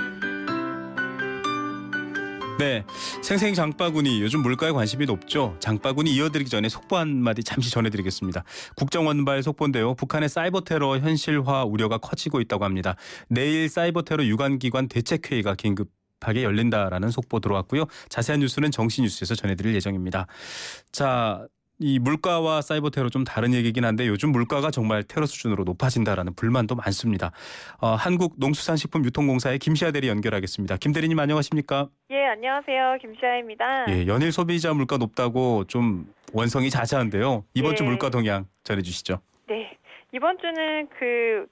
네, 생생 장바구니 요즘 물가에 관심이 높죠. 장바구니 이어드리기 전에 속보 한마디 잠시 전해드리겠습니다. 국정원발 속보인데요. 북한의 사이버 테러 현실화 우려가 커지고 있다고 합니다. 내일 사이버 테러 유관기관 대책회의가 긴급하게 열린다라는 속보 들어왔고요. 자세한 뉴스는 정시뉴스에서 전해드릴 예정입니다. 자, 이 물가와 사이버 테러 좀 다른 얘기긴 한데 요즘 물가가 정말 테러 수준으로 높아진다라는 불만도 많습니다. 한국농수산식품유통공사의 김시아 대리 연결하겠습니다. 김 대리님 안녕하십니까? 예, 안녕하세요. 김시아입니다. 예, 연일 소비자 물가 높다고 좀 원성이 자자한데요. 이번 주 예. 물가 동향 전해주시죠. 네. 이번 주는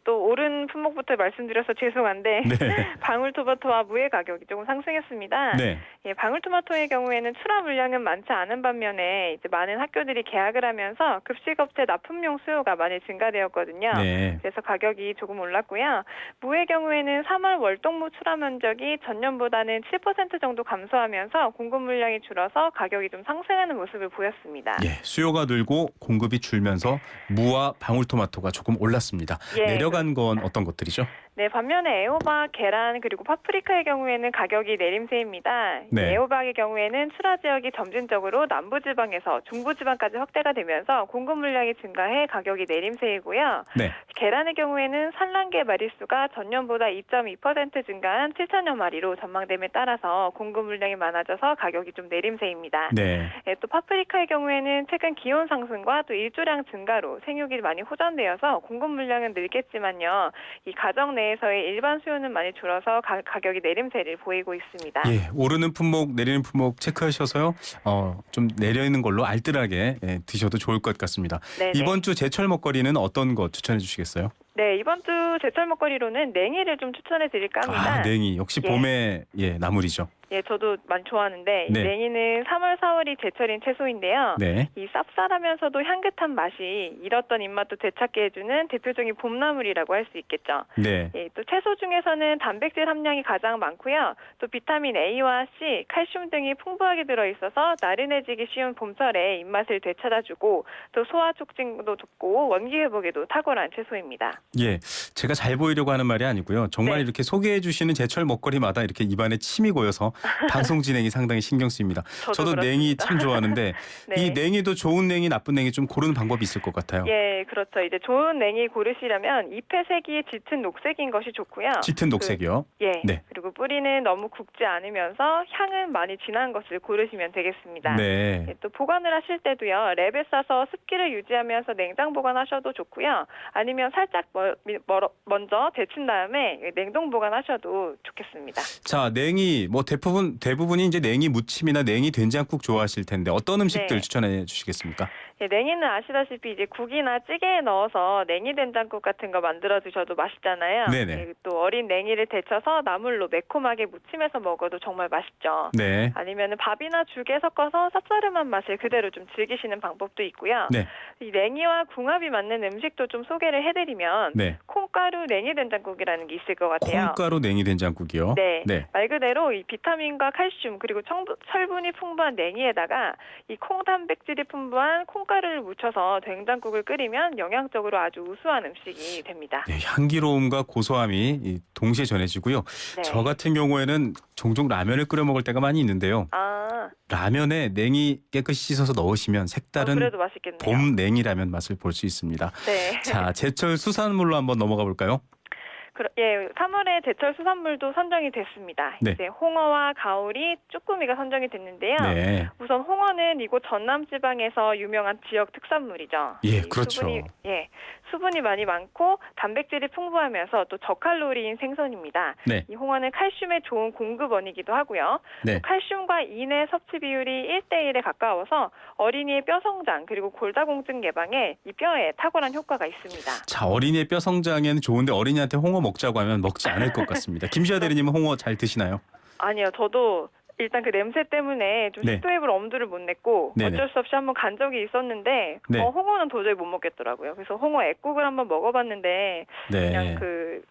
또 오른 품목부터 말씀드려서 죄송한데 네. 방울토마토와 무의 가격이 조금 상승했습니다. 네. 예, 방울토마토의 경우에는 출하 물량은 많지 않은 반면에 이제 많은 학교들이 개학을 하면서 급식업체 납품용 수요가 많이 증가되었거든요. 네. 그래서 가격이 조금 올랐고요. 무의 경우에는 3월 월동무 출하 면적이 전년보다는 7% 정도 감소하면서 공급 물량이 줄어서 가격이 좀 상승하는 모습을 보였습니다. 예, 수요가 늘고 공급이 줄면서 무와 방울토마토가 조금 올랐습니다. 예, 내려간 건 어떤 것들이죠? 네, 반면에 애호박, 계란 그리고 파프리카의 경우에는 가격이 내림세입니다. 네. 애호박의 경우에는 출하 지역이 점진적으로 남부지방에서 중부지방까지 확대가 되면서 공급 물량이 증가해 가격이 내림세이고요. 네. 계란의 경우에는 산란계 마리수가 전년보다 2.2% 증가한 7천여 마리로 전망됨에 따라서 공급 물량이 많아져서 가격이 좀 내림세입니다. 네. 네, 또 파프리카의 경우에는 최근 기온 상승과 또 일조량 증가로 생육이 많이 호전되어서 공급 물량은 늘겠지만요. 이 가정 내에서의 일반 수요는 많이 줄어서 가격이 내림세를 보이고 있습니다. 예, 오르는 품목, 내리는 품목 체크하셔서요. 좀 내려있는 걸로 알뜰하게 드셔도 좋을 것 같습니다. 네네. 이번 주 제철 먹거리는 어떤 거 추천해 주시겠어요? 네, 이번 주 제철 먹거리로는 냉이를 좀 추천해 드릴까 합니다. 아, 냉이 역시 예. 봄의 나물이죠. 예, 저도 많이 좋아하는데 이 네. 냉이는 3월, 4월이 제철인 채소인데요. 네. 이 쌉쌀하면서도 향긋한 맛이 잃었던 입맛도 되찾게 해주는 대표적인 봄나물이라고 할 수 있겠죠. 네. 예, 또 채소 중에서는 단백질 함량이 가장 많고요. 또 비타민 A와 C, 칼슘 등이 풍부하게 들어있어서 나른해지기 쉬운 봄철에 입맛을 되찾아주고 또 소화 촉진도 돕고 원기 회복에도 탁월한 채소입니다. 예, 제가 잘 보이려고 하는 말이 아니고요. 정말 네. 이렇게 소개해 주시는 제철 먹거리마다 이렇게 입안에 침이 고여서 방송 진행이 상당히 신경 쓰입니다. 저도 냉이 참 좋아하는데 네. 이 냉이도 좋은 냉이, 나쁜 냉이 좀 고르는 방법이 있을 것 같아요. 예, 그렇죠. 이제 좋은 냉이 고르시려면 잎의 색이 짙은 녹색인 것이 좋고요. 짙은 녹색이요. 예. 네. 그리고 뿌리는 너무 굵지 않으면서 향은 많이 진한 것을 고르시면 되겠습니다. 네. 예, 또 보관을 하실 때도요. 랩에 싸서 습기를 유지하면서 냉장 보관하셔도 좋고요. 아니면 살짝 먼저 데친 다음에 냉동 보관하셔도 좋겠습니다. 자, 냉이 대부분이 이제 냉이 무침이나 냉이 된장국 좋아하실 텐데 어떤 음식들 네. 추천해 주시겠습니까? 예, 냉이는 아시다시피 이제 국이나 찌개에 넣어서 냉이 된장국 같은 거 만들어 드셔도 맛있잖아요. 네네. 예, 또 어린 냉이를 데쳐서 나물로 매콤하게 무침해서 먹어도 정말 맛있죠. 네. 아니면 밥이나 죽에 섞어서 쌉싸름한 맛을 그대로 좀 즐기시는 방법도 있고요. 네. 이 냉이와 궁합이 맞는 음식도 좀 소개를 해드리면 네. 콩가루 냉이 된장국이라는 게 있을 것 같아요. 콩가루 냉이 된장국이요. 네. 네. 말 그대로 이 비타민과 칼슘 그리고 철분이 풍부한 냉이에다가 이 콩 단백질이 풍부한 콩가루를 묻혀서 된장국을 끓이면 영양적으로 아주 우수한 음식이 됩니다. 네, 향기로움과 고소함이 동시에 전해지고요. 네. 저 같은 경우에는 종종 라면을 끓여 먹을 때가 많이 있는데요. 아, 라면에 냉이 깨끗이 씻어서 넣으시면 색다른 그래도 맛있겠네요. 봄 냉이라면 맛을 볼 수 있습니다. 네. 자, 제철 수산물로 한번 넘어가 볼까요? 예, 3월에 제철 수산물도 선정이 됐습니다. 네. 이제 홍어와 가오리, 쭈꾸미가 선정이 됐는데요. 네. 우선 홍어는 이곳 전남 지방에서 유명한 지역 특산물이죠. 예, 이 그렇죠. 수분이 많이 많고 단백질이 풍부하면서 또 저칼로리인 생선입니다. 네. 이 홍어는 칼슘의 좋은 공급원이기도 하고요. 네. 또 칼슘과 인의 섭취 비율이 1대1에 가까워서 어린이의 뼈 성장 그리고 골다공증 예방에 이 뼈에 탁월한 효과가 있습니다. 자, 어린이의 뼈 성장에는 좋은데 어린이한테 홍어 먹자고 하면 먹지 않을 것 같습니다. 김시아 대리님은 홍어 잘 드시나요? 아니요, 저도 일단 그 냄새 때문에 좀 네. 식도입을 엄두를 못 냈고 네네. 어쩔 수 없이 한번 간 적이 있었는데 네. 홍어는 도저히 못 먹겠더라고요. 그래서 홍어 액국을 한번 먹어봤는데 네. 그냥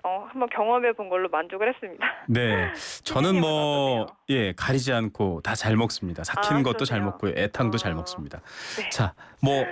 한번 경험해 본 걸로 만족을 했습니다. 네. 저는 어떠세요? 가리지 않고 다 잘 먹습니다. 삭히는 것도 잘 그러세요? 먹고요. 애탕도 잘 먹습니다. 네. 자,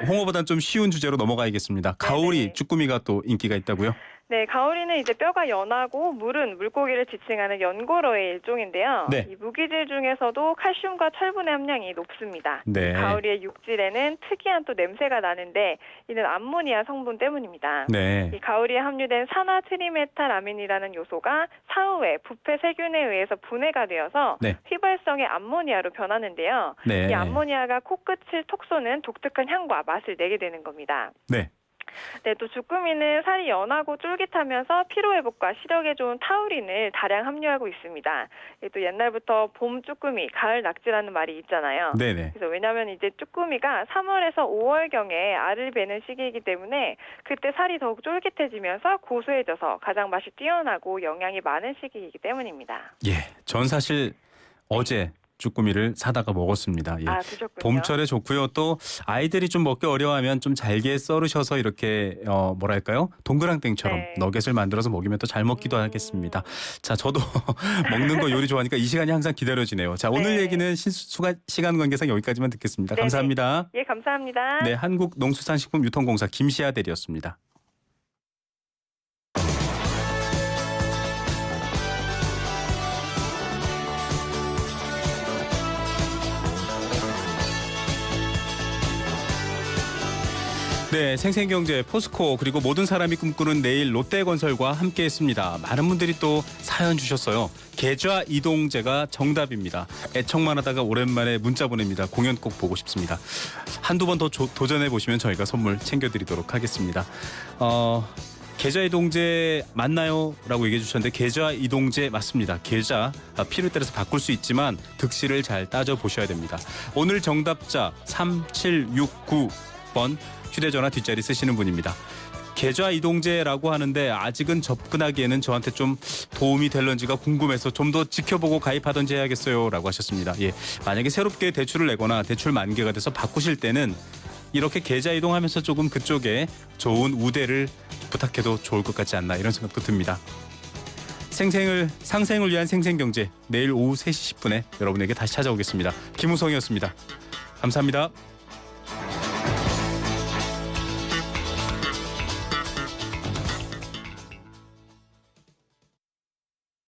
홍어보단 좀 쉬운 주제로 넘어가야겠습니다. 가오리, 네네. 쭈꾸미가 또 인기가 있다고요? 네, 가오리는 이제 뼈가 연하고 물은 물고기를 지칭하는 연고로의 일종인데요. 네. 이 무기질 중에서도 칼슘과 철분의 함량이 높습니다. 네. 가오리의 육질에는 특이한 또 냄새가 나는데 이는 암모니아 성분 때문입니다. 네. 이 가오리에 함유된 산화 트리메탈아민이라는 요소가 사후에 부패 세균에 의해서 분해가 되어서 네. 휘발성의 암모니아로 변하는데요. 네. 이 암모니아가 코끝을 톡 쏘는 독특한 향과 맛을 내게 되는 겁니다. 네. 네, 또 주꾸미는 살이 연하고 쫄깃하면서 피로회복과 시력에 좋은 타우린을 다량 함유하고 있습니다. 또 옛날부터 봄 쭈꾸미, 가을 낙지라는 말이 있잖아요. 네네. 그래서 왜냐하면 이제 쭈꾸미가 3월에서 5월경에 알을 베는 시기이기 때문에 그때 살이 더욱 쫄깃해지면서 고소해져서 가장 맛이 뛰어나고 영양이 많은 시기이기 때문입니다. 예, 전 사실 어제 쭈꾸미를 사다가 먹었습니다. 예. 아, 드셨군요. 봄철에 좋고요. 또 아이들이 좀 먹기 어려워하면 좀 잘게 썰으셔서 이렇게 뭐랄까요? 동그랑땡처럼 네. 너겟을 만들어서 먹이면 또 잘 먹기도 하겠습니다. 자, 저도 먹는 거 요리 좋아하니까 이 시간이 항상 기다려지네요. 자, 오늘 네. 얘기는 시간 관계상 여기까지만 듣겠습니다. 네네. 감사합니다. 예, 감사합니다. 네, 한국농수산식품유통공사 김시아 대리였습니다. 네, 생생경제, 포스코 그리고 모든 사람이 꿈꾸는 내일 롯데건설과 함께했습니다. 많은 분들이 또 사연 주셨어요. 계좌 이동제가 정답입니다. 애청만 하다가 오랜만에 문자 보냅니다. 공연 꼭 보고 싶습니다. 한두 번 더 도전해 보시면 저희가 선물 챙겨드리도록 하겠습니다. 계좌 이동제 맞나요? 라고 얘기해 주셨는데 계좌 이동제 맞습니다. 계좌 필요에 따라서 바꿀 수 있지만 득실을 잘 따져보셔야 됩니다. 오늘 정답자 3769번 휴대전화 뒷자리 쓰시는 분입니다. 계좌 이동제라고 하는데 아직은 접근하기에는 저한테 좀 도움이 될런지가 궁금해서 좀 더 지켜보고 가입하던지 해야겠어요 라고 하셨습니다. 예, 만약에 새롭게 대출을 내거나 대출 만기가 돼서 바꾸실 때는 이렇게 계좌 이동하면서 조금 그쪽에 좋은 우대를 부탁해도 좋을 것 같지 않나 이런 생각도 듭니다. 상생을 위한 생생경제 내일 오후 3시 10분에 여러분에게 다시 찾아오겠습니다. 김우성이었습니다. 감사합니다.